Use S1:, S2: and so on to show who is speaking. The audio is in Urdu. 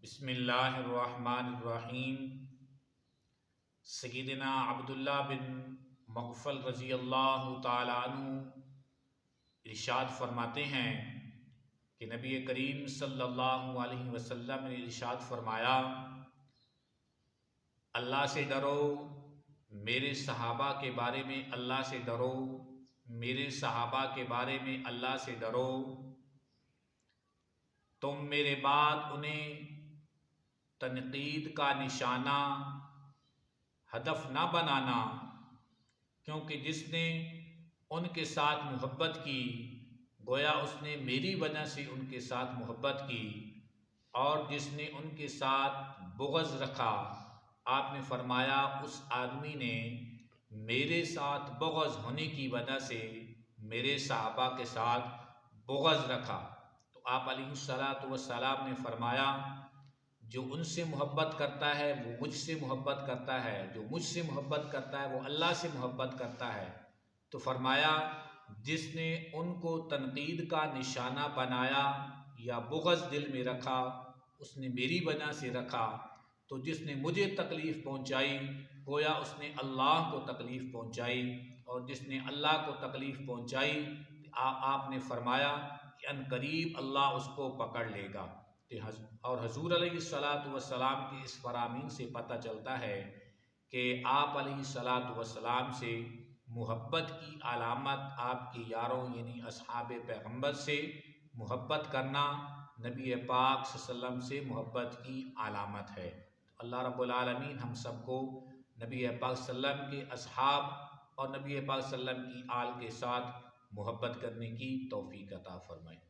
S1: بسم اللہ الرحمن الرحیم۔ سیدنا عبداللہ بن مغفل رضی اللہ تعالی عنہ ارشاد فرماتے ہیں کہ نبی کریم صلی اللہ علیہ وسلم نے ارشاد فرمایا، اللہ سے ڈرو، میرے صحابہ کے بارے میں اللہ سے ڈرو، میرے صحابہ کے بارے میں اللہ سے ڈرو، تم میرے بعد انہیں تنقید کا نشانہ ہدف نہ بنانا، کیونکہ جس نے ان کے ساتھ محبت کی گویا اس نے میری وجہ سے ان کے ساتھ محبت کی، اور جس نے ان کے ساتھ بغض رکھا، آپ نے فرمایا اس آدمی نے میرے ساتھ بغض ہونے کی وجہ سے میرے صحابہ کے ساتھ بغض رکھا۔ تو آپ علیہ الصلاۃ والسلام نے فرمایا، جو ان سے محبت کرتا ہے وہ مجھ سے محبت کرتا ہے، جو مجھ سے محبت کرتا ہے وہ اللہ سے محبت کرتا ہے۔ تو فرمایا جس نے ان کو تنقید کا نشانہ بنایا یا بغض دل میں رکھا، اس نے میری وجہ سے رکھا، تو جس نے مجھے تکلیف پہنچائی گویا اس نے اللہ کو تکلیف پہنچائی، اور جس نے اللہ کو تکلیف پہنچائی آپ نے فرمایا کہ ان قریب اللہ اس کو پکڑ لے گا۔ اور حضور علیہ الصلاۃ والسلام کی اس فرامین سے پتہ چلتا ہے کہ آپ علیہ الصلاۃ والسلام سے محبت کی علامت آپ کی یاروں یعنی اصحاب پیغمبر سے محبت کرنا نبی پاک صلی اللہ علیہ وسلم سے محبت کی علامت ہے۔ اللہ رب العالمین ہم سب کو نبی پاک صلی اللہ علیہ وسلم کے اصحاب اور نبی پاک صلی اللہ علیہ وسلم کی آل کے ساتھ محبت کرنے کی توفیق عطا فرمائے۔